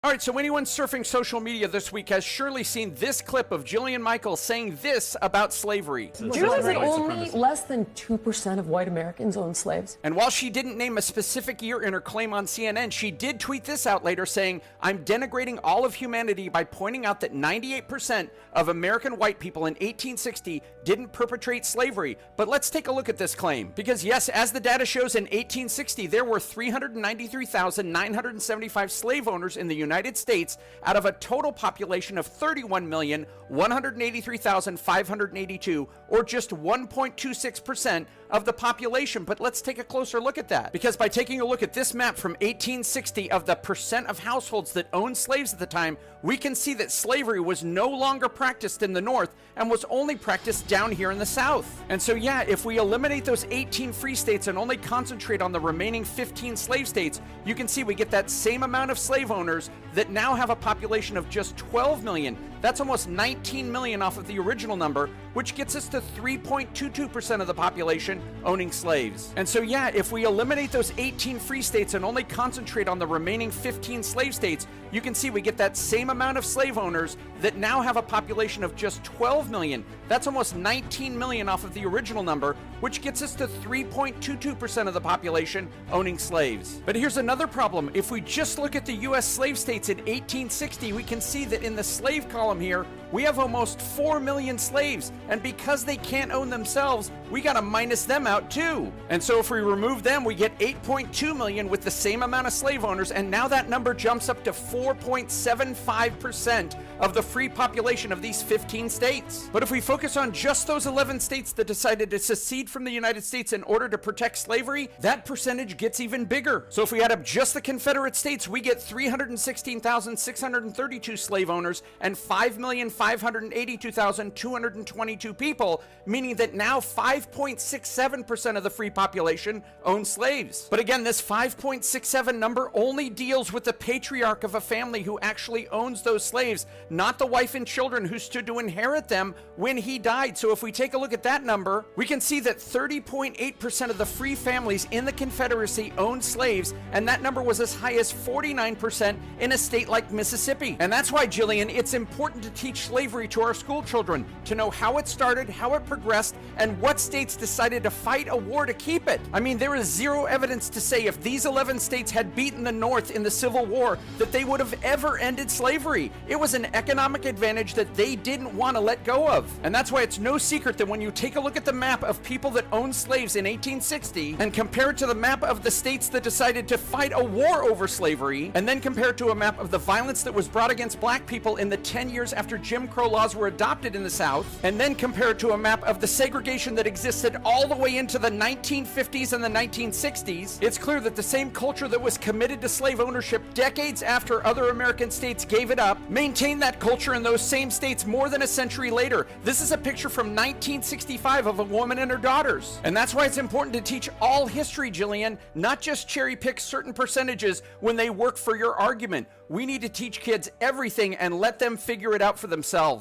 All right, so anyone surfing social media this week has surely seen this clip of Jillian Michaels saying this about slavery. Do you realize that only less than 2% of white Americans own slaves? And while she didn't name a specific year in her claim on CNN, she did tweet this out later saying, "I'm denigrating all of humanity by pointing out that 98% of American white people in 1860 didn't perpetrate slavery." But let's take a look at this claim. Because yes, as the data shows, in 1860, there were 393,975 slave owners in the United States out of a total population of 31,183,582, or just 1.26% of the population. But let's take a closer look at that, because by taking a look at this map from 1860 of the percent of households that owned slaves at the time, we can see that slavery was no longer practiced in the North and was only practiced down here in the South. And so yeah, if we eliminate those 18 free states and only concentrate on the remaining 15 slave states, you can see we get that same amount of slave owners that now have a population of just 12 million. That's almost 19 million off of the original number, which gets us to 3.22% of the population owning slaves. And so yeah, if we eliminate those 18 free states and only concentrate on the remaining 15 slave states, you can see we get that same amount of slave owners that now have a population of just 12 million. That's almost 19 million off of the original number, which gets us to 3.22% of the population owning slaves. But here's another problem. If we just look at the US slave states in 1860, we can see that in the slave column here, we have almost 4 million slaves, and because they can't own themselves, we gotta minus them out too. And so if we remove them, we get 8.2 million with the same amount of slave owners, and now that number jumps up to 4.75% of the free population of these 15 states. But if we focus on just those 11 states that decided to secede from the United States in order to protect slavery, that percentage gets even bigger. So if we add up just the Confederate states, we get 316,632 slave owners and 5,582,222 people, meaning that now 5.67% of the free population own slaves. But again, this 5.67 number only deals with the patriarch of a family who actually owns those slaves, not the wife and children who stood to inherit them when he died. So if we take a look at that number, we can see that 30.8% of the free families in the Confederacy owned slaves, and that number was as high as 49% in a state like Mississippi. And that's why, Jillian, it's important to teach slavery to our school children, to know how it started, how it progressed, and what states decided to fight a war to keep it. I mean, there is zero evidence to say if these 11 states had beaten the North in the Civil War that they would have ever ended slavery. It was an economic advantage that they didn't want to let go of. And that's why it's no secret that when you take a look at the map of people that owned slaves in 1860 and compare it to the map of the states that decided to fight a war over slavery, and then compare it to a map of the violence that was brought against black people in the 10 years after Jim Crow laws were adopted in the South, and then compare it to a map of the segregation that existed all the way into the 1950s and the 1960s, it's clear that the same culture that was committed to slave ownership decades after other American states gave it up maintained that culture in those same states more than a century later. This is a picture from 1965 of a woman and her daughters. And that's why it's important to teach all history, Jillian, not just cherry pick certain percentages when they work for your argument. We need to teach kids everything and let them figure it out for themselves.